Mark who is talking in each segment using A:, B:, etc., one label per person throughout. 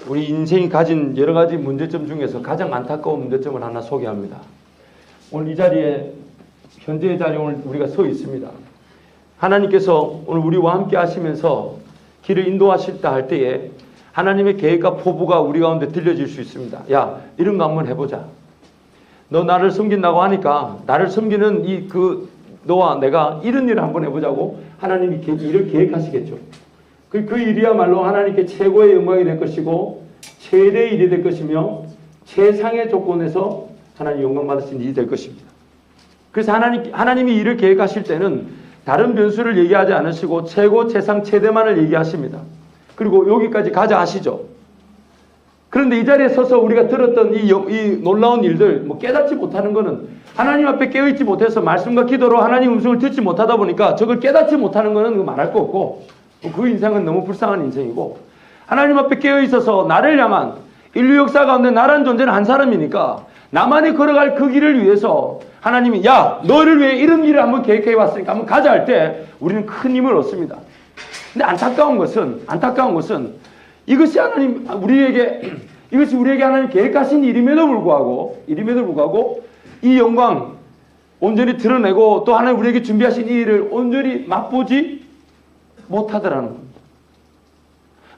A: 우리 인생이 가진 여러 가지 문제점 중에서 가장 안타까운 문제점을 하나 소개합니다. 오늘 이 자리에, 현재의 자리에 오늘 우리가 서 있습니다. 하나님께서 오늘 우리와 함께 하시면서 길을 인도하실 때 할 때에 하나님의 계획과 포부가 우리 가운데 들려질 수 있습니다. 야, 이런 거 한번 해보자. 너 나를 섬긴다고 하니까 나를 섬기는 너와 내가 이런 일을 한번 해보자고 하나님이 일을 계획하시겠죠. 그 일이야말로 하나님께 최고의 영광이 될 것이고 최대의 일이 될 것이며 최상의 조건에서 하나님 영광 받으신 일이 될 것입니다. 그래서 하나님이 일을 계획하실 때는 다른 변수를 얘기하지 않으시고 최고, 최상, 최대만을 얘기하십니다. 그리고 여기까지 가자 하시죠. 그런데 이 자리에 서서 우리가 들었던 이 놀라운 일들, 깨닫지 못하는 것은 하나님 앞에 깨어있지 못해서 말씀과 기도로 하나님 음성을 듣지 못하다 보니까 저걸 깨닫지 못하는 것은 말할 거 없고 그 인생은 너무 불쌍한 인생이고, 하나님 앞에 깨어있어서 나를 향한 인류 역사 가운데 나라는 존재는 한 사람이니까 나만이 걸어갈 그 길을 위해서 하나님이 야, 너를 위해 이런 일을 한번 계획해 왔으니까 한번 가자 할 때 우리는 큰 힘을 얻습니다. 근데 안타까운 것은 이것이 우리에게 하나님 계획하신 일임에도 불구하고 이 영광 온전히 드러내고 또 하나님 우리에게 준비하신 이 일을 온전히 맛보지 못하더라는 겁니다.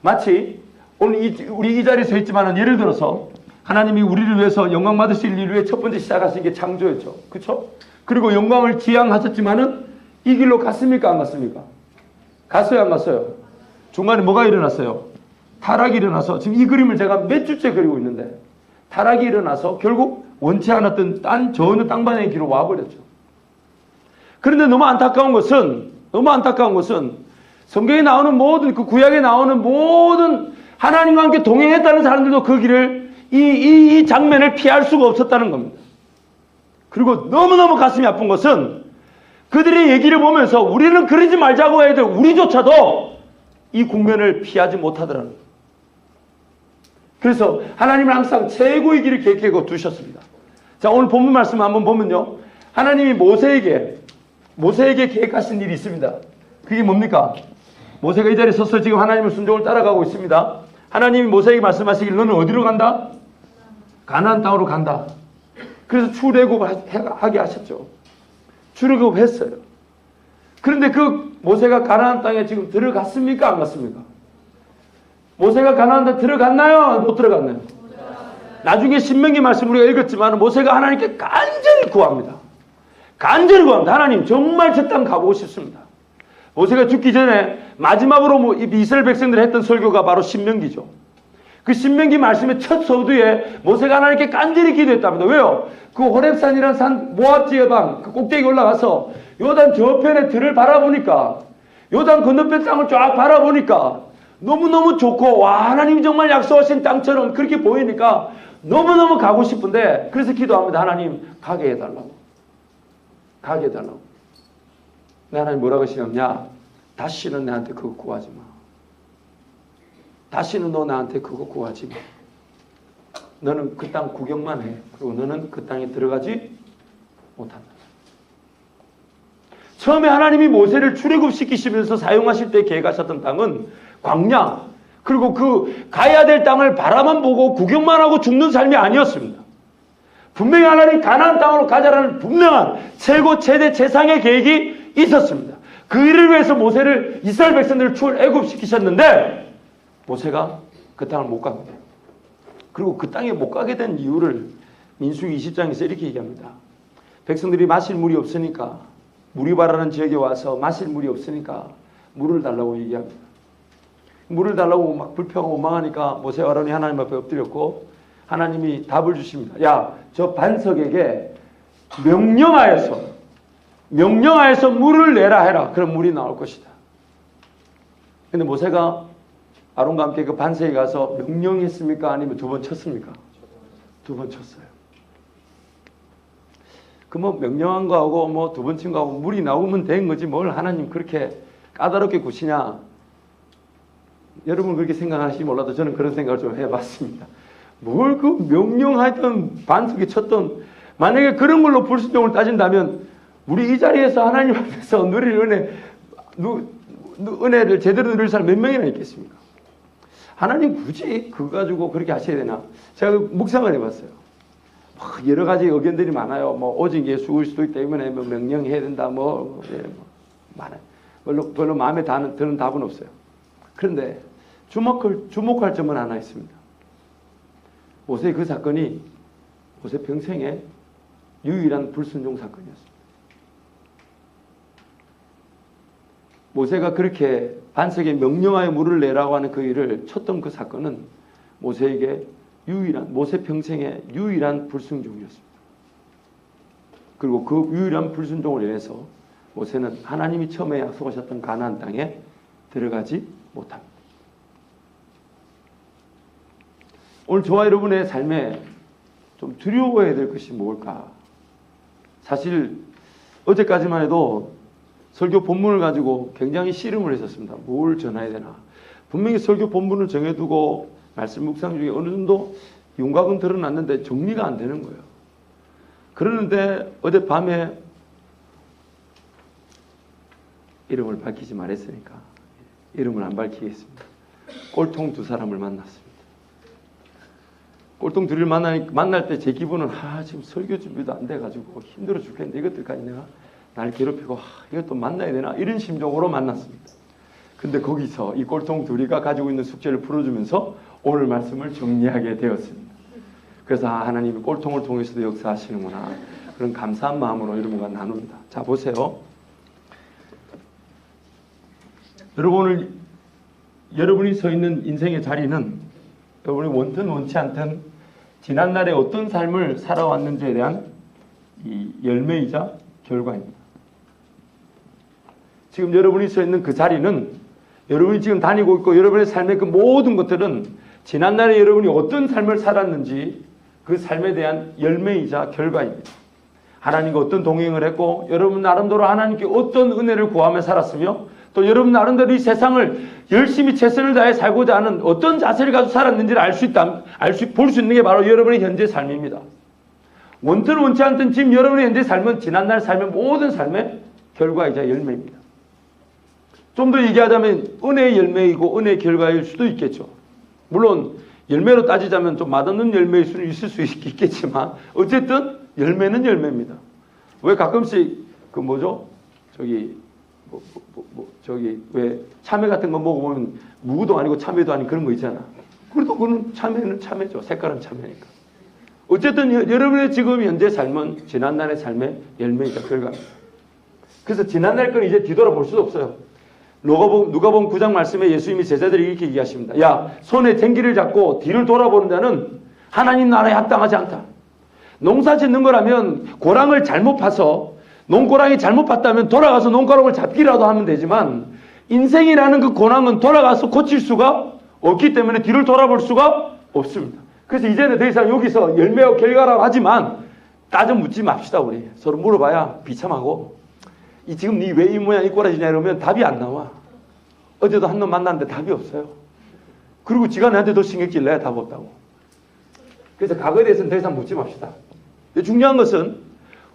A: 마치 오늘 우리 이 자리에 서 있지만은 예를 들어서 하나님이 우리를 위해서 영광 받으실 일을 위해 첫 번째 시작하신 게 창조였죠. 그렇죠? 그리고 영광을 지향하셨지만은 이 길로 갔습니까? 안 갔습니까? 갔어요? 안 갔어요? 중간에 뭐가 일어났어요? 타락이 일어나서 지금 이 그림을 제가 몇 주째 그리고 있는데 타락이 일어나서 결국 원치 않았던 전혀 땅반의 길로 와버렸죠. 그런데 너무 안타까운 것은 성경에 나오는 모든 그 구약에 나오는 모든 하나님과 함께 동행했다는 사람들도 그 길을 이 장면을 피할 수가 없었다는 겁니다. 그리고 너무너무 가슴이 아픈 것은 그들의 얘기를 보면서 우리는 그러지 말자고 해도 우리조차도 이 국면을 피하지 못하더라는 거예요. 그래서 하나님은 항상 최고의 길을 계획해 두셨습니다. 자, 오늘 본문 말씀 한번 보면요, 하나님이 모세에게 계획하신 일이 있습니다. 그게 뭡니까? 모세가 이 자리에 서서 지금 하나님의 순종을 따라가고 있습니다. 하나님이 모세에게 말씀하시길 너는 어디로 간다? 가나안 땅으로 간다. 그래서 출애굽하게 하셨죠. 출애굽했어요. 그런데 그 모세가 가나안 땅에 지금 들어갔습니까? 안 갔습니까? 모세가 가나안 땅에 들어갔나요? 못 들어갔나요? 나중에 신명기 말씀 우리가 읽었지만 모세가 하나님께 간절히 구합니다. 하나님, 정말 저 땅 가보고 싶습니다. 모세가 죽기 전에 마지막으로 이스라엘 백성들이 했던 설교가 바로 신명기죠. 그 신명기 말씀의 첫 서두에 모세가 하나님께 간절히 기도했답니다. 왜요? 그 호렙산이라는 산 모압 지방 그 꼭대기 올라가서 요단 저편의 들을 바라보니까, 요단 건너편 땅을 쫙 바라보니까 너무너무 좋고, 와, 하나님이 정말 약속하신 땅처럼 그렇게 보이니까 너무너무 가고 싶은데, 그래서 기도합니다. 하나님, 가게 해달라고. 하나님 뭐라고 하시냐면, 다시는 나한테 그거 구하지 마. 다시는 너 나한테 그거 구하지 마. 너는 그 땅 구경만 해. 그리고 너는 그 땅에 들어가지 못한다. 처음에 하나님이 모세를 출애굽시키시면서 사용하실 때 계획하셨던 땅은 광야, 그리고 그 가야 될 땅을 바라만 보고 구경만 하고 죽는 삶이 아니었습니다. 분명히 하나님 가나안 땅으로 가자라는 분명한 최고 최대 최상의 계획이 있었습니다. 그 일을 위해서 모세를, 이스라엘 백성들을 출애굽시키셨는데 모세가 그 땅을 못 갑니다. 그리고 그 땅에 못 가게 된 이유를 민수기 20장에서 이렇게 얘기합니다. 백성들이 마실 물이 없으니까, 무리바라는 지역에 와서 마실 물이 없으니까 물을 달라고 얘기합니다. 물을 달라고 막 불평하고 원망하니까 모세와 아론이 하나님 앞에 엎드렸고 하나님이 답을 주십니다. 야, 저 반석에게 명령하여서 물을 내라 해라. 그럼 물이 나올 것이다. 근데 모세가 아론과 함께 그 반석에 가서 명령했습니까? 아니면 두 번 쳤습니까? 두 번 쳤어요. 그 명령한 거하고 두 번 친 거하고 물이 나오면 된 거지 뭘 하나님 그렇게 까다롭게 구시냐. 여러분 그렇게 생각하실지 몰라도 저는 그런 생각을 좀 해봤습니다. 뭘 그 명령하던 반석에 쳤던, 만약에 그런 걸로 불순종을 따진다면 우리 이 자리에서 하나님 앞에서 누릴 은혜를 제대로 누릴 사람 몇 명이나 있겠습니까? 하나님 굳이 그거 가지고 그렇게 하셔야 되나? 제가 묵상을 해봤어요. 여러 가지 의견들이 많아요. 뭐 오직 예수일 수도 있기 때문에 뭐 명령해야 된다. 뭐 많아요. 별로 마음에 드는 답은 없어요. 그런데 주목할 점은 하나 있습니다. 모세의 그 사건이 모세 평생의 유일한 불순종 사건이었습니다. 모세가 그렇게 반석에 명령하여 물을 내라고 하는 그 일을 쳤던 그 사건은 모세에게 모세 평생의 유일한 불순종이었습니다. 그리고 그 유일한 불순종을 인해서 모세는 하나님이 처음에 약속하셨던 가나안 땅에 들어가지 못합니다. 오늘 저와 여러분의 삶에 좀 두려워해야 될 것이 뭘까? 사실 어제까지만 해도 설교 본문을 가지고 굉장히 씨름을 했었습니다. 뭘 전해야 되나? 분명히 설교 본문을 정해두고 말씀 묵상 중에 어느 정도 윤곽은 드러났는데 정리가 안 되는 거예요. 그러는데 어젯밤에 이름을 밝히지 말했으니까 이름을 안 밝히겠습니다. 꼴통 두 사람을 만났습니다. 꼴통 둘을 만날 때 제 기분은 지금 설교 준비도 안 돼가지고 힘들어 죽겠는데 이것들까지 내가 날 괴롭히고 이것도 만나야 되나 이런 심정으로 만났습니다. 근데 거기서 이 꼴통 둘이가 가지고 있는 숙제를 풀어주면서 오늘 말씀을 정리하게 되었습니다. 그래서 하나님이 꼴통을 통해서도 역사하시는구나 그런 감사한 마음으로 여러분과 나눕니다. 자 보세요. 여러분이 서 있는 인생의 자리는 여러분이 원든 원치 않든 지난날에 어떤 삶을 살아왔는지에 대한 이 열매이자 결과입니다. 지금 여러분이 서 있는 그 자리는 여러분이 지금 다니고 있고 여러분의 삶의 그 모든 것들은 지난날에 여러분이 어떤 삶을 살았는지 그 삶에 대한 열매이자 결과입니다. 하나님과 어떤 동행을 했고 여러분 나름대로 하나님께 어떤 은혜를 구하며 살았으며 또 여러분 나름대로 이 세상을 열심히 최선을 다해 살고자 하는 어떤 자세를 가지고 살았는지를 볼 수 있는 게 바로 여러분의 현재 삶입니다. 원든 원치 않든 지금 여러분의 현재 삶은 지난날 삶의 모든 삶의 결과이자 열매입니다. 좀 더 얘기하자면 은혜의 열매이고 은혜의 결과일 수도 있겠죠. 물론 열매로 따지자면 좀 맛없는 열매일 수는 있을 수 있겠지만 어쨌든 열매는 열매입니다. 왜 가끔씩 왜 참외 같은 거 먹어보면 무도 아니고 참외도 아닌 그런 거 있잖아. 그래도 그건 참외는 참외죠. 색깔은 참외니까. 어쨌든 여러분의 지금 현재 삶은 지난날의 삶의 열매이자 결과입니다. 그래서 지난날 건 이제 뒤돌아볼 수도 없어요. 누가복음 9장 말씀에 예수님이 제자들이 이렇게 얘기하십니다. 야, 손에 쟁기를 잡고 뒤를 돌아보는 자는 하나님 나라에 합당하지 않다. 농사 짓는 거라면 고랑을 잘못 파서 농고랑이 잘못 팠다면 돌아가서 농가락을 잡기라도 하면 되지만 인생이라는 그 고랑은 돌아가서 고칠 수가 없기 때문에 뒤를 돌아볼 수가 없습니다. 그래서 이제는 더 이상 여기서 열매와 결과라고 하지만 따져 묻지 맙시다. 우리 서로 물어봐야 비참하고 지금 네 왜 이 모양 이 꼬라지냐 이러면 답이 안 나와. 어제도 한 놈 만났는데 답이 없어요. 그리고 지가 나한테 더 신경질 내야 답 없다고. 그래서 과거에 대해서는 더 이상 묻지 맙시다. 중요한 것은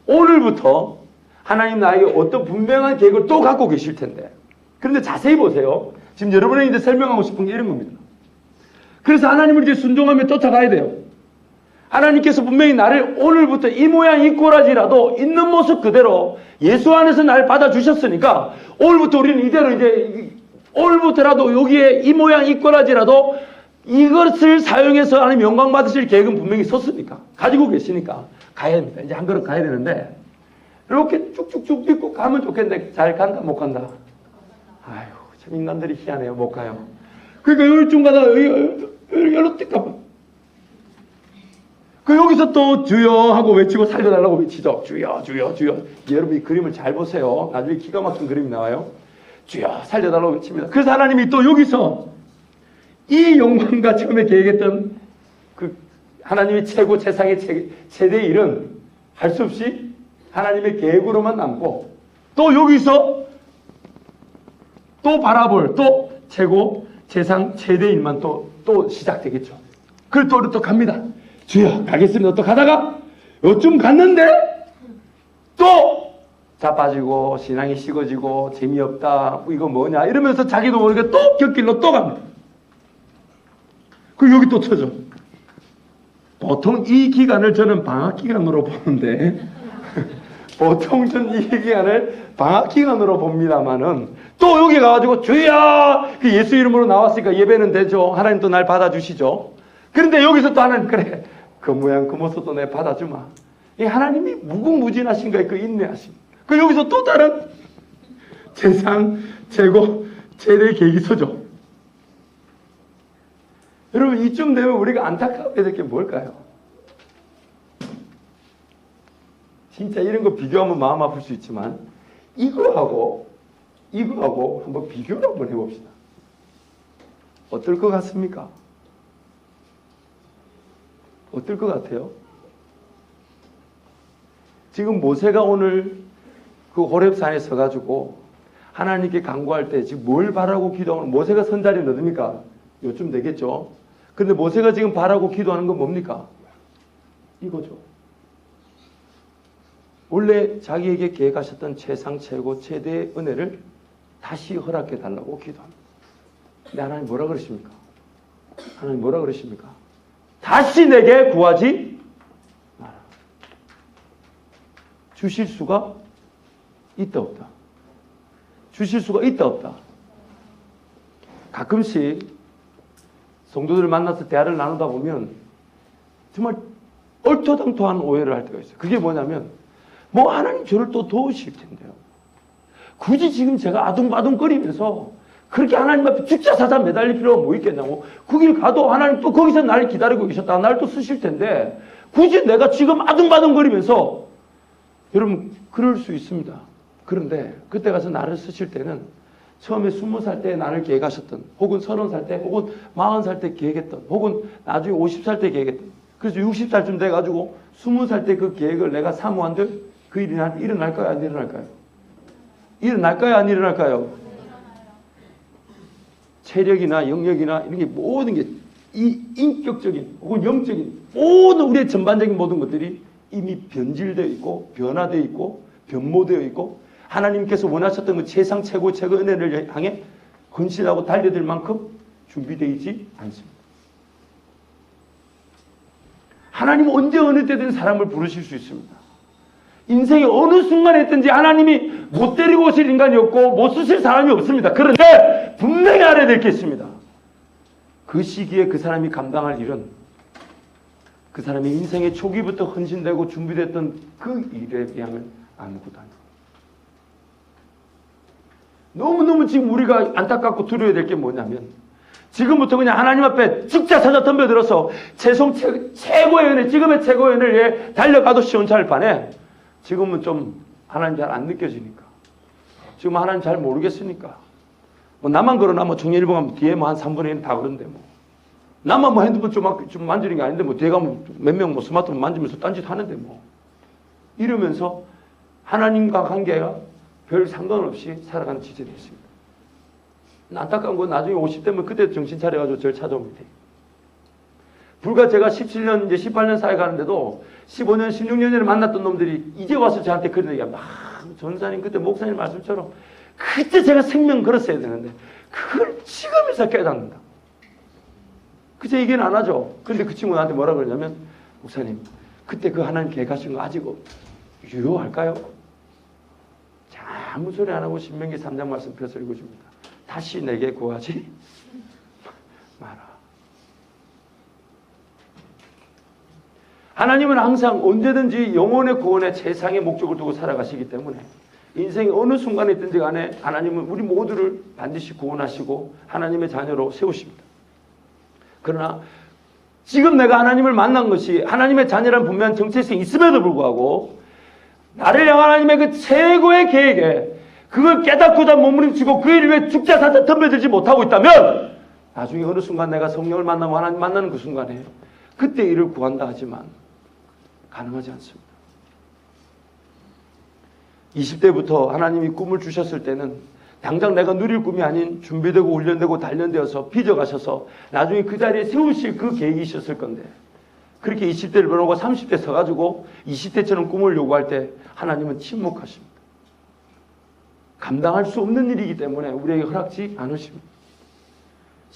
A: 오늘부터 하나님 나에게 어떤 분명한 계획을 또 갖고 계실 텐데. 그런데 자세히 보세요. 지금 여러분에게 이제 설명하고 싶은 게 이런 겁니다. 그래서 하나님을 이제 순종하며 쫓아가야 돼요. 하나님께서 분명히 나를 오늘부터 이 모양 이 꼬라지라도 있는 모습 그대로 예수 안에서 나를 받아주셨으니까 오늘부터 우리는 이대로 이제 오늘부터라도 여기에 이 모양 이 꼬라지라도 이것을 사용해서 하나님 영광 받으실 계획은 분명히 섰으니까 가지고 계시니까 가야 됩니다. 이제 한 걸음 가야 되는데 이렇게 쭉쭉쭉 믿고 가면 좋겠는데 잘 간다 못 간다. 아유 참 인간들이 희한해요. 못 가요. 그러니까 열중 가다가 열로 뛸까 봐. 여기서 또 주여 하고 외치고 살려달라고 외치죠. 주여 주여 주여. 여러분 이 그림을 잘 보세요. 나중에 기가 막힌 그림이 나와요. 주여 살려달라고 외칩니다. 그래서 하나님이 또 여기서 이 영광과 처음에 계획했던 그 하나님의 최고 최상의 최대의 일은 할 수 없이 하나님의 계획으로만 남고 또 여기서 또 바라볼 또 최고 최상 최대의 일만 또 시작되겠죠. 그리고 또 갑니다. 주여 가겠습니다. 또 가다가 요쯤 갔는데 또 자빠지고 신앙이 식어지고 재미없다 이거 뭐냐 이러면서 자기도 모르게 또 곁길로 또 갑니다. 그 여기 또 쳐져. 보통 이 기간을 저는 방학 기간으로 보는데 보통 전 이 기간을 방학 기간으로 봅니다만은 또 여기 가가지고 주여 그 예수 이름으로 나왔으니까 예배는 되죠. 하나님 또 날 받아주시죠. 그런데 여기서 또 하나님 그래 그 모양 그 모습도 내 받아주마. 이 하나님이 무궁무진하신 거예요. 그 인내하심. 그 여기서 또 다른 재상 재고 최대 계획이 서죠. 여러분 이쯤 되면 우리가 안타까워야 될 게 뭘까요? 진짜 이런 거 비교하면 마음 아플 수 있지만 이거하고 한번 비교를 한번 해봅시다. 어떨 것 같습니까? 어떨 것 같아요? 지금 모세가 오늘 그 호렙산에 서가지고 하나님께 간구할 때 지금 뭘 바라고 기도하는 모세가 선 자리는 어딥니까? 요쯤 되겠죠. 그런데 모세가 지금 바라고 기도하는 건 뭡니까? 이거죠. 원래 자기에게 계획하셨던 최상 최고 최대의 은혜를 다시 허락해 달라고 기도합니다. 근데 하나님 뭐라 그러십니까? 하나님 뭐라 그러십니까? 다시 내게 구하지 마라. 주실 수가 있다 없다. 주실 수가 있다 없다. 가끔씩 성도들을 만나서 대화를 나누다 보면 정말 얼토당토한 오해를 할 때가 있어요. 그게 뭐냐면 뭐 하나님 저를 또 도우실 텐데요. 굳이 지금 제가 아둥바둥거리면서 그렇게 하나님 앞에 죽자사자 매달릴 필요가 뭐 있겠냐고. 그 길 가도 하나님 또 거기서 나를 기다리고 계셨다. 나를 또 쓰실 텐데 굳이 내가 지금 아둥바둥거리면서 여러분 그럴 수 있습니다. 그런데 그때 가서 나를 쓰실 때는 처음에 20살 때 나를 계획하셨던 혹은 30살 때 혹은 40살 때 계획했던 혹은 나중에 50살 때 계획했던 그래서 60살쯤 돼가지고 20살 때 그 계획을 내가 사모한들 그 일이 일어날까요? 안 일어날까요? 일어날까요? 안 일어날까요? 체력이나 영역이나 이런 게 모든 게 이 인격적인 혹은 영적인 모든 우리의 전반적인 모든 것들이 이미 변질되어 있고 변화되어 있고 변모되어 있고 하나님께서 원하셨던 그 최상 최고 최고 은혜를 향해 헌신하고 달려들 만큼 준비되어 있지 않습니다. 하나님은 언제 어느 때든 사람을 부르실 수 있습니다. 인생의 어느 순간에 있든지 하나님이 못 데리고 오실 인간이 없고 못 쓰실 사람이 없습니다. 그런데 분명히 알아야 될 게 있습니다. 그 시기에 그 사람이 감당할 일은 그 사람이 인생의 초기부터 헌신되고 준비됐던 그 일의 양을 아무것도 아닙니다. 너무너무 지금 우리가 안타깝고 두려워야 될 게 뭐냐면 지금부터 그냥 하나님 앞에 직자사자 덤벼들어서 최고의 은혜, 지금의 최고의 은혜를 위해 달려가도 시원찮을 판에 지금은 좀 하나님 잘 안 느껴지니까 지금 하나님 잘 모르겠으니까 뭐 나만 그러나 뭐 정예일보 가면 뒤에 뭐 한 3분의 1 다 그런데 뭐 나만 뭐 핸드폰 좀 만지는 게 아닌데 뭐 뒤에 가면 몇 명 뭐 스마트폰 만지면서 딴짓 하는데 뭐 이러면서 하나님과 관계가 별 상관없이 살아가는 지체들이 있습니다. 안타까운 건 나중에 50대면 그때 정신 차려가지고 저를 찾아오면 돼요. 불과 제가 17년, 이제 18년 사회 가는데도 15년, 16년 전에 만났던 놈들이 이제 와서 저한테 그런 얘기합니다. 전사님 그때 목사님 말씀처럼 그때 제가 생명 걸었어야 되는데 그걸 지금에서 깨닫는다. 그제 얘기는 안 하죠. 그런데 그 친구가 나한테 뭐라 그러냐면 목사님 그때 그 하나님 계획하신 거 아직 유효할까요? 자, 아무 소리 안 하고 신명기 3장 말씀 펴서 읽어줍니다. 다시 내게 구하지 마라. 하나님은 항상 언제든지 영혼의 구원에 최상의 목적을 두고 살아가시기 때문에 인생의 어느 순간에 있든지 간에 하나님은 우리 모두를 반드시 구원하시고 하나님의 자녀로 세우십니다. 그러나 지금 내가 하나님을 만난 것이 하나님의 자녀라는 분명한 정체성이 있음에도 불구하고 나를 향한 하나님의 그 최고의 계획에 그걸 깨닫고자 몸부림치고 그 일을 위해 죽자사자 덤벼들지 못하고 있다면 나중에 어느 순간 내가 성령을 만나고 하나님 만나는 그 순간에 그때 이를 구한다 하지만 가능하지 않습니다. 20대부터 하나님이 꿈을 주셨을 때는 당장 내가 누릴 꿈이 아닌 준비되고 훈련되고 단련되어서 빚어가셔서 나중에 그 자리에 세우실 그 계획이 있었을 건데 그렇게 20대를 보내고 30대 서가지고 20대처럼 꿈을 요구할 때 하나님은 침묵하십니다. 감당할 수 없는 일이기 때문에 우리에게 허락지 않으십니다.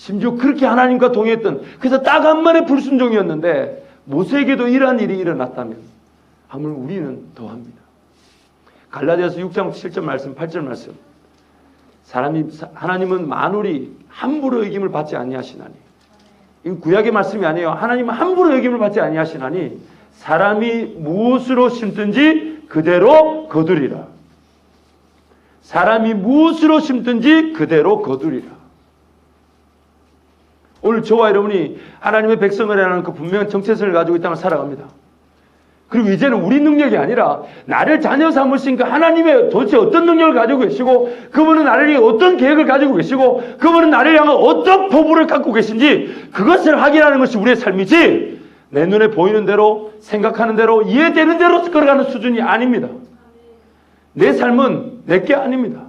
A: 심지어 그렇게 하나님과 동의했던, 그래서 딱 한 번의 불순종이었는데 모세에게도 이러한 일이 일어났다면 아무리 우리는 더합니다. 갈라디아서 6장 7절 말씀, 8절 말씀. 하나님은 만물이 함부로 여김을 받지 아니하시나니. 이건 구약의 말씀이 아니에요. 하나님은 함부로 여김을 받지 아니하시나니 사람이 무엇으로 심든지 그대로 거두리라. 사람이 무엇으로 심든지 그대로 거두리라. 오늘 저와 여러분이 하나님의 백성이라는 그 분명한 정체성을 가지고 이 땅을 살아갑니다. 그리고 이제는 우리 능력이 아니라 나를 자녀 삼으신 그 하나님의 도대체 어떤 능력을 가지고 계시고, 그분은 나를 위해 어떤 계획을 가지고 계시고, 그분은 나를 향한 어떤 포부를 갖고 계신지 그것을 확인하는 것이 우리의 삶이지, 내 눈에 보이는 대로, 생각하는 대로, 이해되는 대로 걸어가는 수준이 아닙니다. 내 삶은 내게 아닙니다.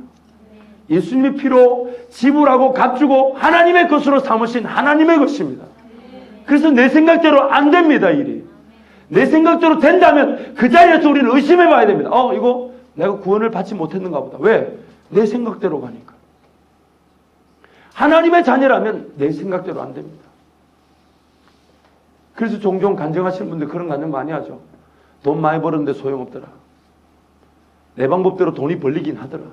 A: 예수님의 피로 지불하고 값주고 하나님의 것으로 삼으신 하나님의 것입니다. 그래서 내 생각대로 안 됩니다, 일이. 내 생각대로 된다면 그 자리에서 우리는 의심해 봐야 됩니다. 이거 내가 구원을 받지 못했는가 보다. 왜? 내 생각대로 가니까. 하나님의 자녀라면 내 생각대로 안 됩니다. 그래서 종종 간증하시는 분들 그런 간증 많이 하죠. 돈 많이 벌었는데 소용없더라. 내 방법대로 돈이 벌리긴 하더라.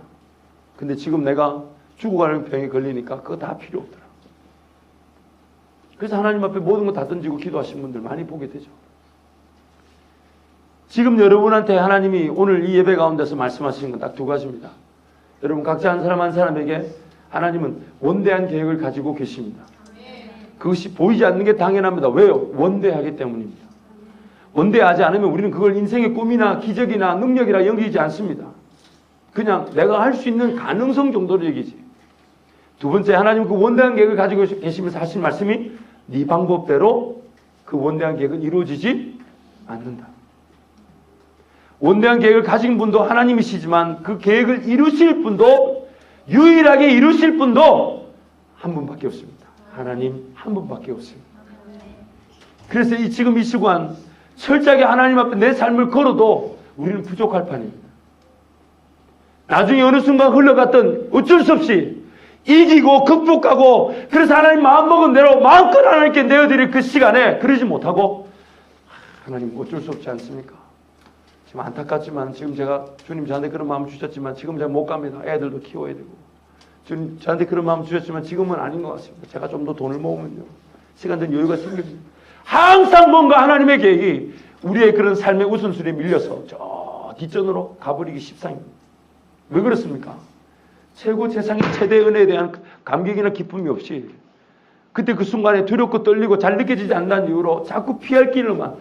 A: 근데 지금 내가 죽어가는 병에 걸리니까 그거 다 필요 없더라. 그래서 하나님 앞에 모든 거 다 던지고 기도하시는 분들 많이 보게 되죠. 지금 여러분한테 하나님이 오늘 이 예배 가운데서 말씀하시는 건 딱 두 가지입니다. 여러분 각자 한 사람 한 사람에게 하나님은 원대한 계획을 가지고 계십니다. 그것이 보이지 않는 게 당연합니다. 왜요? 원대하기 때문입니다. 원대하지 않으면 우리는 그걸 인생의 꿈이나 기적이나 능력이라 여기지 않습니다. 그냥 내가 할 수 있는 가능성 정도로 여기지. 두 번째, 하나님 그 원대한 계획을 가지고 계시면서 하신 말씀이 네 방법대로 그 원대한 계획은 이루어지지 않는다. 원대한 계획을 가진 분도 하나님이시지만 그 계획을 이루실 분도, 유일하게 이루실 분도 한 분밖에 없습니다. 하나님 한 분밖에 없습니다. 그래서 지금 이 시간 철저하게 하나님 앞에 내 삶을 걸어도 우리는 부족할 판입니다. 나중에 어느 순간 흘러갔던 어쩔 수 없이 이기고 극복하고, 그래서 하나님 마음먹은 대로 마음껏 하나님께 내어드릴 그 시간에 그러지 못하고, 하나님 어쩔 수 없지 않습니까? 지금 안타깝지만 지금 제가 주님 저한테 그런 마음 주셨지만 지금 제가 못 갑니다. 애들도 키워야 되고. 주님 저한테 그런 마음 주셨지만 지금은 아닌 것 같습니다. 제가 좀 더 돈을 모으면요, 시간적 여유가 생깁니다. 항상 뭔가 하나님의 계획이 우리의 그런 삶의 우선순위에 밀려서 저 뒷전으로 가버리기 십상입니다. 왜 그렇습니까? 최고 세상의 최대 은혜에 대한 감격이나 기쁨이 없이 그때 그 순간에 두렵고 떨리고 잘 느껴지지 않는 이유로 자꾸 피할 길로만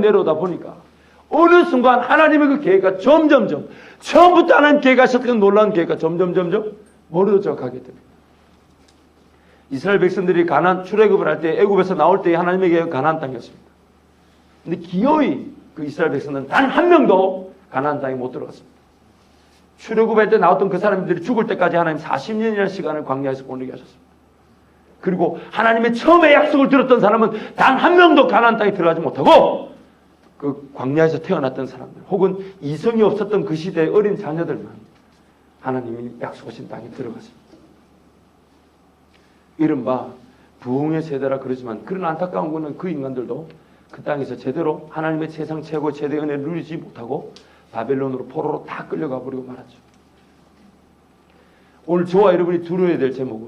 A: 내려오다 보니까 어느 순간 하나님의 그 계획가 점점점, 처음부터 하나님 계획하셨던 놀라운 계획가 점점점점 멀어져 가게 됩니다. 이스라엘 백성들이 가나안 출애굽을 할 때, 애굽에서 나올 때 하나님의 계획은 가나안 땅이었습니다. 근데 기어이 그 이스라엘 백성들은 단 한 명도 가나안 땅에 못 들어갔습니다. 출애굽할 때 나왔던 그 사람들이 죽을 때까지 하나님 40년이라는 시간을 광야에서 보내게 하셨습니다. 그리고 하나님의 처음에 약속을 들었던 사람은 단 한 명도 가나안 땅에 들어가지 못하고 그 광야에서 태어났던 사람들, 혹은 이성이 없었던 그 시대의 어린 자녀들만 하나님이 약속하신 땅에 들어갔습니다. 이른바 부흥의 세대라 그러지만, 그런 안타까운 것은 그 인간들도 그 땅에서 제대로 하나님의 세상 최고의 최대 은혜를 누리지 못하고 바벨론으로 포로로 다 끌려가 버리고 말았죠. 오늘 저와 여러분이 두려워야 될 제목은,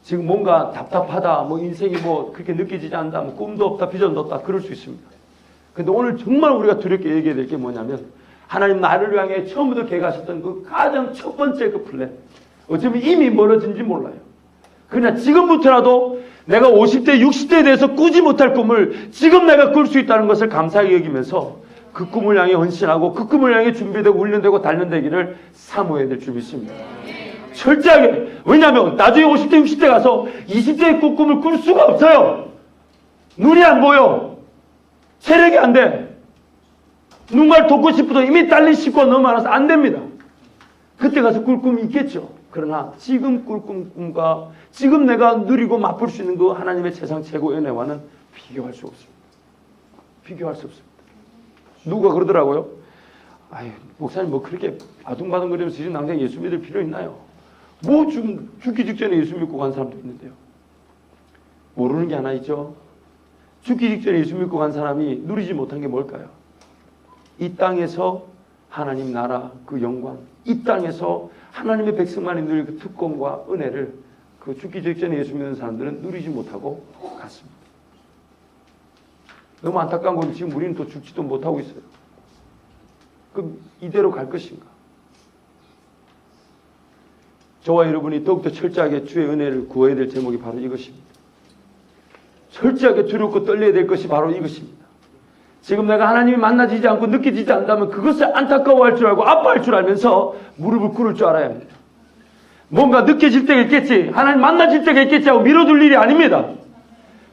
A: 지금 뭔가 답답하다, 인생이 그렇게 느껴지지 않는다, 꿈도 없다, 비전도 없다, 그럴 수 있습니다. 근데 오늘 정말 우리가 두렵게 얘기해야 될 게 뭐냐면, 하나님 나를 향해 처음부터 계획하셨던 그 가장 첫 번째 그 플랜, 어쩌면 이미 멀어진지 몰라요. 그냥 지금부터라도 내가 50대, 60대에 대해서 꾸지 못할 꿈을 지금 내가 꿀 수 있다는 것을 감사하게 여기면서 그 꿈을 향해 헌신하고 그 꿈을 향해 준비되고 훈련되고 단련되기를 사모해야 될 줄 믿습니다. 철저하게. 왜냐하면 나중에 50대, 60대 가서 20대의 꿈을 꿀 수가 없어요. 눈이 안 보여. 체력이 안 돼. 누군가를 돕고 싶어도 이미 딸린 식구가 너무 많아서 안 됩니다. 그때 가서 꿀 꿈이 있겠죠. 그러나 지금 꿀 꿈과 지금 내가 누리고 맛볼 수 있는 그 하나님의 세상 최고의 은혜와는 비교할 수 없습니다. 비교할 수 없습니다. 누가 그러더라고요. 목사님 그렇게 바둥바둥거리면서 지금 당장 예수 믿을 필요 있나요? 뭐 죽기 직전에 예수 믿고 간 사람도 있는데요. 모르는 게 하나 있죠. 죽기 직전에 예수 믿고 간 사람이 누리지 못한 게 뭘까요? 이 땅에서 하나님 나라 그 영광, 이 땅에서 하나님의 백성만이 누릴 그 특권과 은혜를 그 죽기 직전에 예수 믿는 사람들은 누리지 못하고 갔습니다. 너무 안타까운 건 지금 우리는 또 죽지도 못하고 있어요. 그럼 이대로 갈 것인가? 저와 여러분이 더욱더 철저하게 주의 은혜를 구해야 될 제목이 바로 이것입니다. 철저하게 두렵고 떨려야 될 것이 바로 이것입니다. 지금 내가 하나님이 만나지지 않고 느껴지지 않다면 그것을 안타까워할 줄 알고 아파할 줄 알면서 무릎을 꿇을 줄 알아야 합니다. 뭔가 느껴질 때가 있겠지, 하나님 만나질 때가 있겠지 하고 미뤄둘 일이 아닙니다.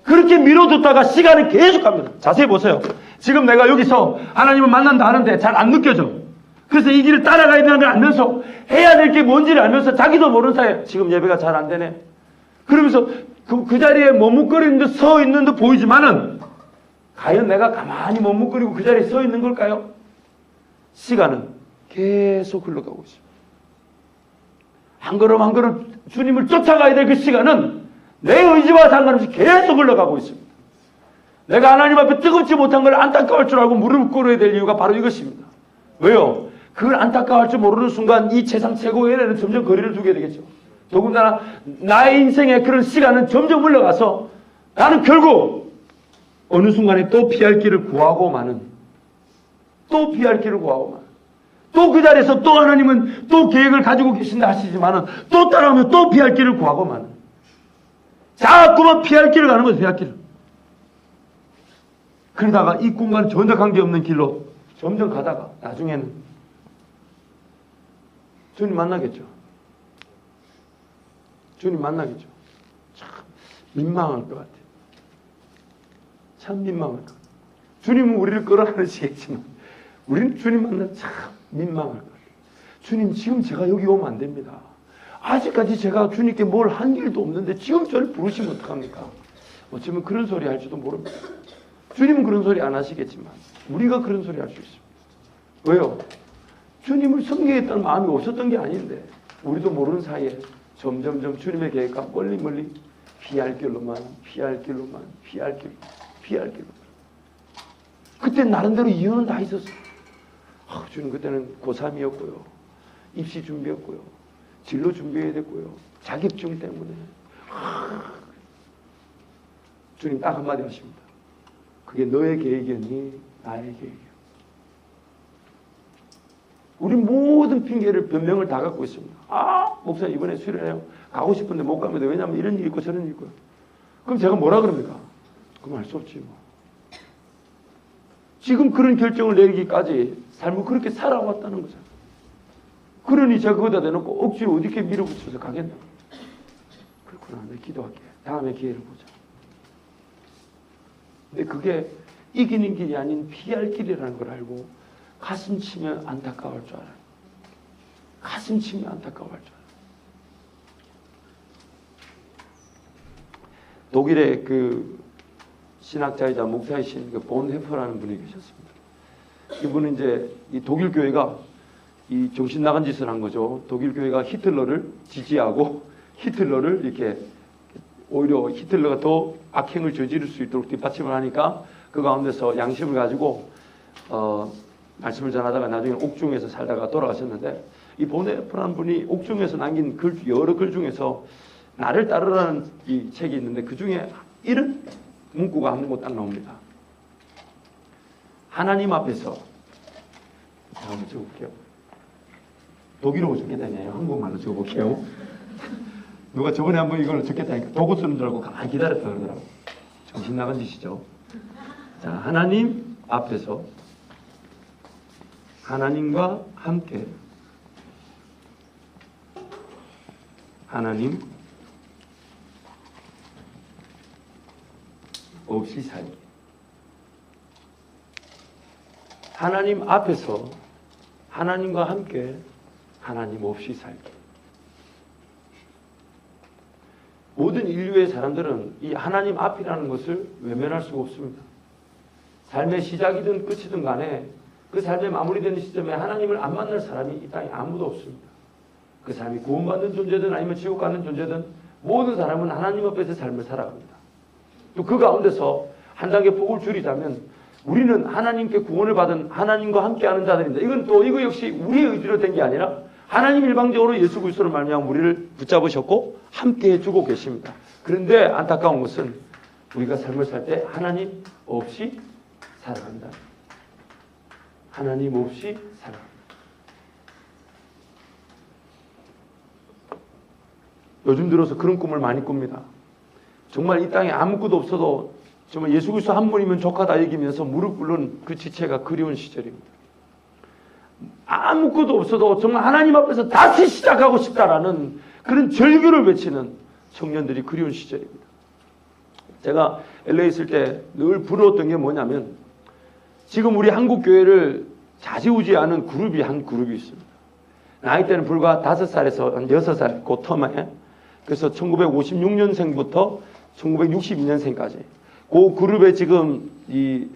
A: 그렇게 미뤄뒀다가 시간이 계속 갑니다. 자세히 보세요. 지금 내가 여기서 하나님을 만난다 하는데 잘 안 느껴져. 그래서 이 길을 따라가야 되는 걸 알면서 해야 될 게 뭔지를 알면서 자기도 모르는 사이에 지금 예배가 잘 안 되네. 그러면서 그 자리에 머뭇거리는 듯 서 있는 듯 보이지만은 과연 내가 가만히 머뭇거리고 그 자리에 서 있는 걸까요? 시간은 계속 흘러가고 있습니다. 한 걸음 한 걸음 주님을 쫓아가야 될 그 시간은 내 의지와 상관없이 계속 흘러가고 있습니다. 내가 하나님 앞에 뜨겁지 못한 걸 안타까울 줄 알고 무릎을 꿇어야 될 이유가 바로 이것입니다. 왜요? 그걸 안타까워할 줄 모르는 순간 이 세상 최고의 은혜는 점점 거리를 두게 되겠죠. 더군다나 나의 인생의 그런 시간은 점점 흘러가서 나는 결국 어느 순간에 또 피할 길을 구하고 마는, 또 피할 길을 구하고 마는, 또 그 자리에서 또 하나님은 또 계획을 가지고 계신다 하시지만은 또 따라오면 또 피할 길을 구하고 마는, 자꾸만 피할 길을 가는 거죠. 피할 길을. 그러다가 이 꿈과는 전혀 관계없는 길로 점점 가다가 나중에는 주님 만나겠죠. 주님 만나겠죠. 참 민망할 것 같아요. 참 민망할 것 같아요. 주님은 우리를 끌어안으시겠지만 우리는 주님 만나 참 민망할 것 같아요. 주님, 지금 제가 여기 오면 안 됩니다. 아직까지 제가 주님께 뭘 한 일도 없는데 지금 저를 부르시면 어떡합니까? 어쩌면 그런 소리 할지도 모릅니다. 주님은 그런 소리 안 하시겠지만 우리가 그런 소리 할 수 있습니다. 왜요? 주님을 섬기겠다는 마음이 없었던 게 아닌데 우리도 모르는 사이에 점점점 주님의 계획과 멀리 피할 길로만 그때 나름대로 이유는 다 있었어요. 주님 그때는 고3이었고요. 입시 준비였고요. 진로 준비해야 됐고요. 자격증 때문에. 주님 딱 한마디 하십니다. 그게 너의 계획이었니? 나의 계획이야. 우리 모든 핑계를 변명을 다 갖고 있습니다. 목사님 이번에 수련해요. 가고 싶은데 못 갑니다. 왜냐하면 이런 일이 있고 저런 일이 있고요. 그럼 제가 뭐라 그럽니까? 그럼 할 수 없지 뭐. 지금 그런 결정을 내리기까지 삶을 그렇게 살아왔다는 거죠. 그러니 제가 그거다 대놓고 억지로 어디게 밀어붙여서 가겠나? 그렇구나. 내가 기도할게. 다음에 기회를 보자. 근데 그게 이기는 길이 아닌 피할 길이라는 걸 알고 가슴 치면 안타까울 줄 알아요. 가슴 치면 안타까울 줄 알아요. 독일의 그 신학자이자 목사이신 그 본헤퍼라는 분이 계셨습니다. 이분은 이제 이 독일 교회가 이 정신 나간 짓을 한 거죠. 독일 교회가 히틀러를 지지하고 히틀러를 이렇게 오히려 히틀러가 더 악행을 저지를 수 있도록 뒷받침을 하니까 그 가운데서 양심을 가지고 말씀을 전하다가 나중에 옥중에서 살다가 돌아가셨는데 이 본헤퍼라는 분이 옥중에서 남긴 글, 여러 글 중에서 나를 따르라는 이 책이 있는데 그 중에 이런 문구가 한 권 딱 나옵니다. 하나님 앞에서 한번 적어볼게요. 독일어로 적겠다네요. 한국말로 적어볼게요. 누가 저번에 한번 이걸 적겠다니까 도구 쓰는 줄 알고 가만히 기다렸다 그러더라고. 정신 나간 짓이죠. 자, 하나님 앞에서 하나님과 함께 하나님 없이 살기. 하나님 앞에서 하나님과 함께 하나님 없이 살기. 모든 인류의 사람들은 이 하나님 앞이라는 것을 외면할 수가 없습니다. 삶의 시작이든 끝이든 간에 그 삶의 마무리되는 시점에 하나님을 안 만날 사람이 이 땅에 아무도 없습니다. 그 사람이 구원받는 존재든 아니면 지옥 가는 존재든 모든 사람은 하나님 앞에서 삶을 살아갑니다. 또 그 가운데서 한 단계 폭을 줄이자면 우리는 하나님께 구원을 받은 하나님과 함께하는 자들입니다. 이거 역시 우리의 의지로 된 게 아니라 하나님 일방적으로 예수 그리스도를 말미암아 우리를 붙잡으셨고 함께해 주고 계십니다. 그런데 안타까운 것은 우리가 삶을 살 때 하나님 없이 살아간다. 하나님 없이 살아간다. 요즘 들어서 그런 꿈을 많이 꿉니다. 정말 이 땅에 아무것도 없어도 정말 예수 그리스도 한 분이면 족하다 얘기면서 무릎 꿇는 그 지체가 그리운 시절입니다. 아무것도 없어도 정말 하나님 앞에서 다시 시작하고 싶다라는 그런 절규를 외치는 청년들이 그리운 시절입니다. 제가 LA 있을 때 늘 부러웠던 게 뭐냐면 지금 우리 한국 교회를 좌지우지하는 그룹이 한 그룹이 있습니다. 나이 때는 불과 5살에서 한 6살 그 터마에 그래서 1956년생부터 1962년생까지 그 그룹에 지금 이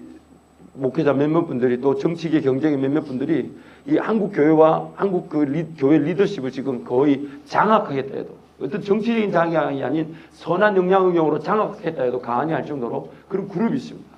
A: 목회자 몇몇 분들이 또 정치계 경쟁의 몇몇 분들이 이 한국 교회와 한국 교회 리더십을 지금 거의 장악하겠다 해도 어떤 정치적인 장악이 아닌 선한 영향력으로 장악했다 해도 과언이 할 정도로 그런 그룹이 있습니다.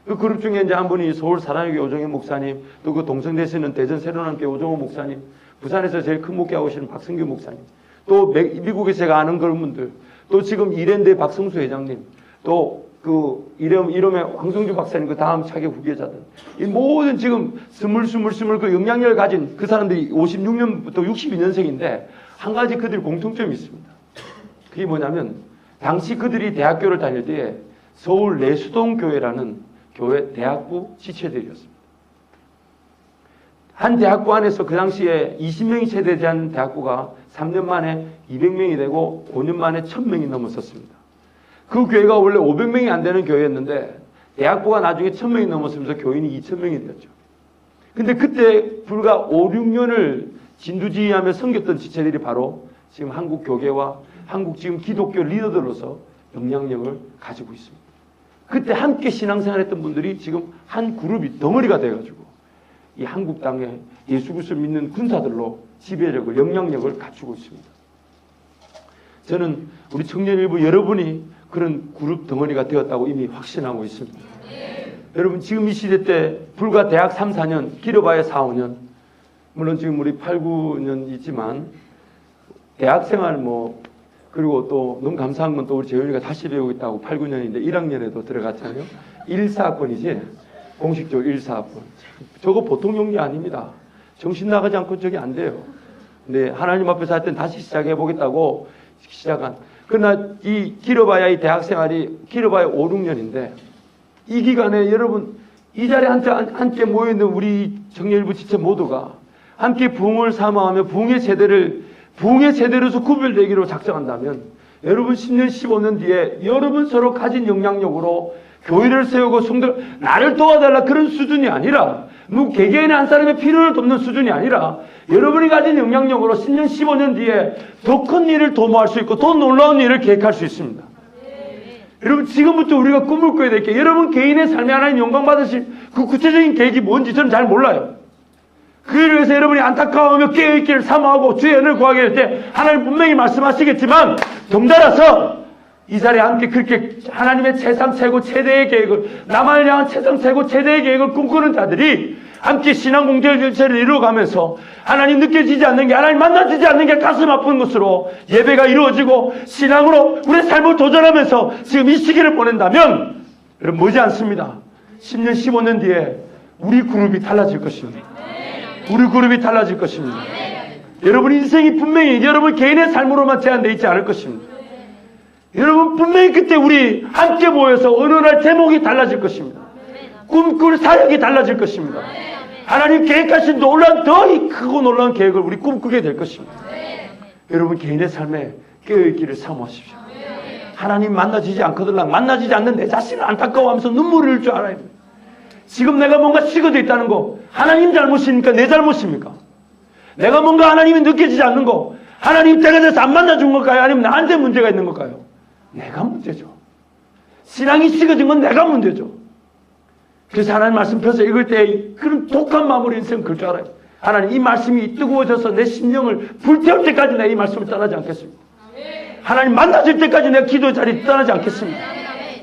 A: 그 그룹 중에 이제 한 분이 서울 사랑교회 오정현 목사님, 또 그 동성대에서는 대전 새로운교회 오정호 목사님, 부산에서 제일 큰 목회하고 계시는 박성규 목사님, 또 미국에서 제가 아는 그런 분들, 또 지금 이랜드 박성수 회장님, 또 그 이름의 황성주 박사님 그 다음 차기 후계자들, 이 모든 지금 스물스물 그 영향력을 가진 그 사람들이 56년부터 62년생인데 한 가지 그들 공통점이 있습니다. 그게 뭐냐면 당시 그들이 대학교를 다닐 때에 서울 내수동 교회라는 교회 대학부 지체들이었습니다. 한 대학부 안에서 그 당시에 20명이 채대한 대학부가 3년 만에 200명이 되고 5년 만에 1000명이 넘었었습니다. 그 교회가 원래 500명이 안 되는 교회였는데 대학부가 나중에 1000명이 넘었으면서 교인이 2000명이 되었죠. 근데 그때 불과 5, 6년을 진두지휘하며 섬겼던 지체들이 바로 지금 한국 교계와 한국 지금 기독교 리더들로서 영향력을 가지고 있습니다. 그때 함께 신앙생활했던 분들이 지금 한 그룹이 덩어리가 돼가지고 이 한국 땅에 예수 그리스도를 믿는 군사들로 지배력을 영향력을 갖추고 있습니다. 저는 우리 청년 일부 여러분이 그런 그룹 덩어리가 되었다고 이미 확신하고 있습니다. 여러분 지금 이 시대 때 불과 대학 3, 4년 길어봐야 4, 5년 물론 지금 우리 8, 9년 있지만 대학생활 그리고 또 너무 감사한 건 또 우리 재윤이가 다시 배우고 있다고 8, 9년인데 1학년에도 들어갔잖아요. 1사학번이지 공식적으로 1사학번. 저거 보통 용기 아닙니다. 정신 나가지 않고 저게 안 돼요. 근데 하나님 앞에서 할 땐 다시 시작해 보겠다고 시작한. 그러나 이 길어봐야 이 대학생활이 길어봐야 5, 6년인데 이 기간에 여러분 이 자리에 함께 모여있는 우리 청년일부 지체 모두가 함께 부흥을 사모하며 부흥의 세대로서 구별되기로 작정한다면 여러분 10년 15년 뒤에 여러분 서로 가진 영향력으로 교회를 세우고 성도를 나를 도와달라 그런 수준이 아니라 개개인의 한 사람의 필요를 돕는 수준이 아니라 여러분이 가진 영향력으로 10년 15년 뒤에 더 큰 일을 도모할 수 있고 더 놀라운 일을 계획할 수 있습니다. 여러분 지금부터 우리가 꿈을 꿔야 될 게 여러분 개인의 삶에 하나님 영광 받으실 그 구체적인 계획이 뭔지 저는 잘 몰라요. 그를 위해서 여러분이 안타까워하며 깨어있기를 사모하고 주의 은혜를 구하게 될 때 하나님 분명히 말씀하시겠지만 덩달아서 이 자리에 함께 그렇게 하나님의 최상 최고 최대의 계획을 나만을 향한 최상 최고 최대의 계획을 꿈꾸는 자들이 함께 신앙 공동체 전체를 이루어가면서 하나님 느껴지지 않는 게 하나님 만나지지 않는 게 가슴 아픈 것으로 예배가 이루어지고 신앙으로 우리의 삶을 도전하면서 지금 이 시기를 보낸다면 여러분 머지 않습니다. 10년 15년 뒤에 우리 그룹이 달라질 것입니다. 우리 그룹이 달라질 것입니다. 여러분 인생이 분명히 여러분 개인의 삶으로만 제한되어 있지 않을 것입니다. 여러분 분명히 그때 우리 함께 모여서 어느 날 제목이 달라질 것입니다. 꿈꿀 사역이 달라질 것입니다. 하나님 계획하신 놀라운 더 크고 놀라운 계획을 우리 꿈꾸게 될 것입니다. 여러분 개인의 삶에 깨어있기를 사모하십시오. 하나님 만나지지 않거들랑 만나지지 않는 내 자신을 안타까워하면서 눈물을 흘릴 줄 알아야 돼요. 지금 내가 뭔가 식어져 있다는 거 하나님 잘못입니까? 내 잘못입니까? 내가 뭔가 하나님이 느껴지지 않는 거 하나님 때가 돼서 안 만나준 걸까요? 아니면 나한테 문제가 있는 걸까요? 내가 문제죠. 신앙이 식어진 건 내가 문제죠. 그래서 하나님 말씀 펴서 읽을 때 그런 독한 마음으로 인생 그럴 줄 알아요. 하나님, 이 말씀이 뜨거워져서 내 심령을 불태울 때까지 내가 이 말씀을 떠나지 않겠습니다. 하나님, 만나질 때까지 내가 기도의 자리에 떠나지 않겠습니다.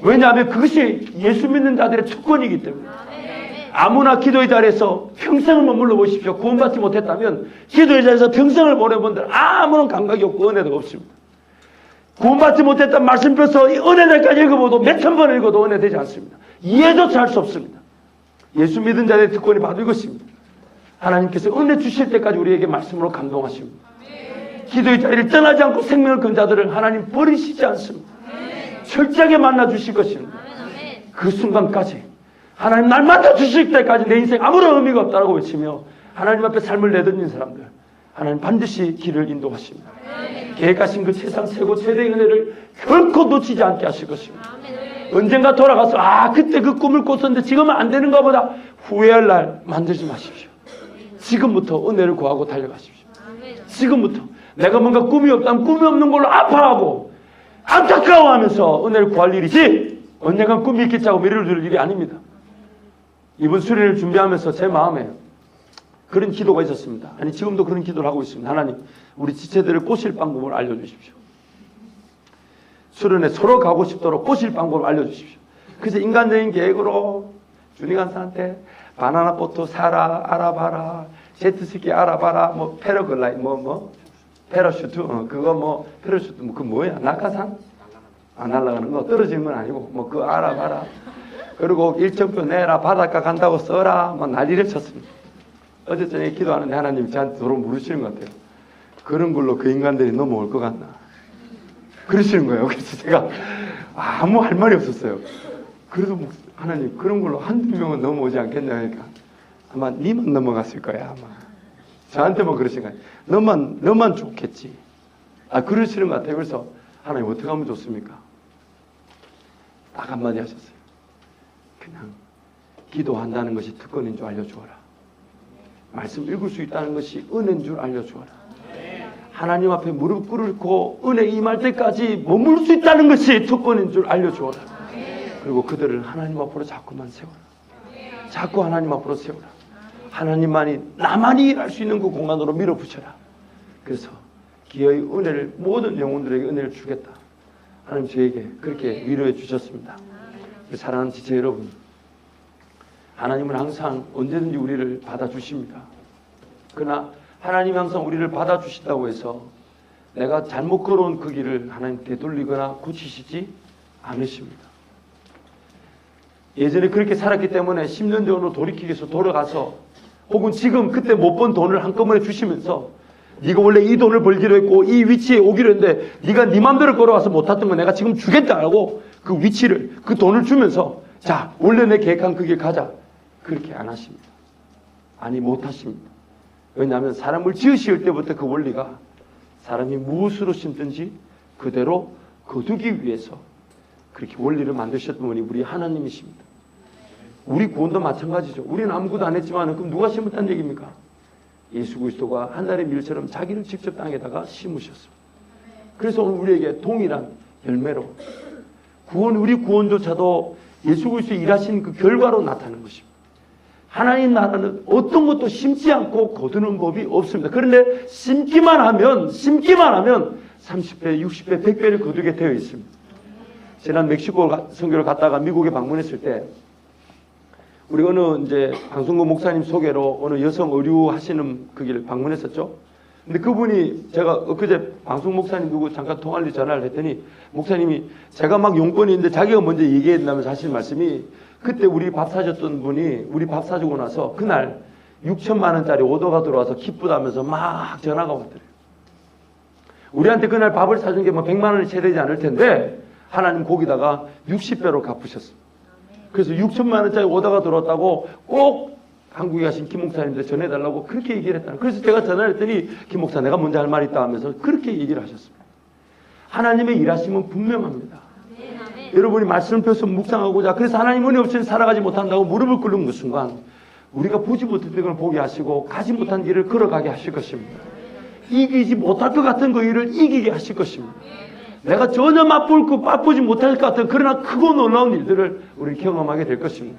A: 왜냐하면 그것이 예수 믿는 자들의 특권이기 때문에. 아무나 기도의 자리에서 평생을 머물러 보십시오. 구원받지 못했다면 기도의 자리에서 평생을 보내본들 아무런 감각이 없고 은혜도 없습니다. 구원받지 못했다면 말씀 펴서 은혜들까지 읽어봐도 몇천 번 읽어도 은혜 되지 않습니다. 이해조차 할 수 없습니다. 예수 믿은 자들의 특권이 바로 이것입니다. 하나님께서 은혜 주실 때까지 우리에게 말씀으로 감동하십니다. 기도의 자리를 떠나지 않고 생명을 건 자들을 하나님 버리시지 않습니다. 철저하게 만나 주실 것입니다. 그 순간까지 하나님 날 만나 주실 때까지 내 인생 아무런 의미가 없다고 외치며 하나님 앞에 삶을 내던진 사람들, 하나님 반드시 길을 인도하십니다. 계획하신 그 세상 최고 최대의 은혜를 결코 놓치지 않게 하실 것입니다. 언젠가 돌아가서 그때 그 꿈을 꿨었는데 지금은 안 되는가 보다 후회할 날 만들지 마십시오. 지금부터 은혜를 구하고 달려가십시오. 지금부터 내가 뭔가 꿈이 없다면 꿈이 없는 걸로 아파하고 안타까워하면서 은혜를 구할 일이지 언젠가 꿈이 있겠지 하고 미래를 둘 일이 아닙니다. 이번 수련을 준비하면서 제 마음에 그런 기도가 있었습니다. 아니, 지금도 그런 기도를 하고 있습니다. 하나님, 우리 지체들을 꼬실 방법을 알려주십시오. 수련회 서로 가고 싶도록 꼬실 방법을 알려주십시오. 그래서 인간적인 계획으로 주니간사한테 바나나 보트 사라, 알아봐라, 제트스키 알아봐라, 뭐 패러글라이, 패러슈트, 그거 패러슈트, 그 뭐야, 낙하산? 날아가는 거, 떨어지는 건 아니고, 그거 알아봐라. 그리고 일정표 내라, 바닷가 간다고 써라, 난리를 쳤습니다. 어제 저녁에 기도하는데 하나님이 저한테 도로 물으시는 것 같아요. 그런 걸로 그 인간들이 넘어올 것 같나? 그러시는 거예요. 그래서 제가 아무 할 말이 없었어요. 그래도 하나님, 그런 걸로 한두 명은 넘어오지 않겠냐 하니까 아마 니만 넘어갔을 거야. 아마 저한테만 그러신 거예요. 너만 좋겠지. 그러시는 것 같아요. 그래서 하나님, 어떻게 하면 좋습니까? 딱 한마디 하셨어요. 그냥 기도한다는 것이 특권인 줄 알려주어라. 말씀 읽을 수 있다는 것이 은혜인 줄 알려주어라. 하나님 앞에 무릎 꿇고 은혜 임할 때까지 머물 수 있다는 것이 특권인 줄 알려주어라. 그리고 그들을 하나님 앞으로 자꾸만 세워라. 자꾸 하나님 앞으로 세워라. 하나님만이, 나만이 일할 수 있는 그 공간으로 밀어붙여라. 그래서 기어의 은혜를, 모든 영혼들에게 은혜를 주겠다. 하나님 저에게 그렇게 위로해 주셨습니다. 사랑하는 지체 여러분, 하나님은 항상 언제든지 우리를 받아주십니다. 그러나 하나님이 항상 우리를 받아주신다고 해서 내가 잘못 걸어온 그 길을 하나님 되돌리거나 고치시지 않으십니다. 예전에 그렇게 살았기 때문에 10년 전으로 돌이키기 위해서 돌아가서, 혹은 지금 그때 못 번 돈을 한꺼번에 주시면서 네가 원래 이 돈을 벌기로 했고 이 위치에 오기로 했는데 네가 네 맘대로 걸어와서 못했던 거 내가 지금 주겠다라고 그 위치를, 그 돈을 주면서 자, 원래 내 계획한 그 길 가자. 그렇게 안 하십니다. 아니, 못 하십니다. 왜냐하면 사람을 지으실 때부터 그 원리가 사람이 무엇으로 심든지 그대로 거두기 위해서 그렇게 원리를 만드셨던 분이 우리 하나님이십니다. 우리 구원도 마찬가지죠. 우리는 아무것도 안 했지만 그럼 누가 심었다는 얘기입니까? 예수 그리스도가 하늘의 밀처럼 자기를 직접 땅에다가 심으셨습니다. 그래서 오늘 우리에게 동일한 열매로 우리 구원조차도 예수 그리스도 일하신 그 결과로 나타나는 것입니다. 하나님 나라는 어떤 것도 심지 않고 거두는 법이 없습니다. 그런데 심기만 하면 30배, 60배, 100배를 거두게 되어 있습니다. 지난 멕시코 선교를 갔다가 미국에 방문했을 때 우리 어느 이제 방송국 목사님 소개로 어느 여성 의류 하시는 그 길 방문했었죠. 근데 그분이, 제가 엊그제 방송 목사님 누구 잠깐 통화를 전화를 했더니 목사님이 제가 막 용건이 있는데 자기가 먼저 얘기했다면서 하신 말씀이, 그때 우리 밥 사줬던 분이 우리 밥 사주고 나서 그날 6천만 원짜리 오더가 들어와서 기쁘다면서 막 전화가 왔더래요. 우리한테 그날 밥을 사준 게 뭐 100만 원이 채 되지 않을 텐데 하나님 거기다가 60배로 갚으셨습니다. 그래서 6천만 원짜리 오더가 들어왔다고 꼭 한국에 가신 김 목사님한테 전해달라고 그렇게 얘기를 했다. 그래서 제가 전화를 했더니 김 목사, 내가 먼저 할 말이 있다 하면서 그렇게 얘기를 하셨습니다. 하나님의 일하심은 분명합니다. 여러분이 말씀을 펴서 묵상하고자, 그래서 하나님 은혜 없이는 살아가지 못한다고 무릎을 꿇는 그 순간 우리가 보지 못했던 걸 보게 하시고 가지 못한 길을 걸어가게 하실 것입니다. 이기지 못할 것 같은 그 일을 이기게 하실 것입니다. 내가 전혀 맛보지 못할 것 같은 그러나 크고 놀라운 일들을 우리 경험하게 될 것입니다.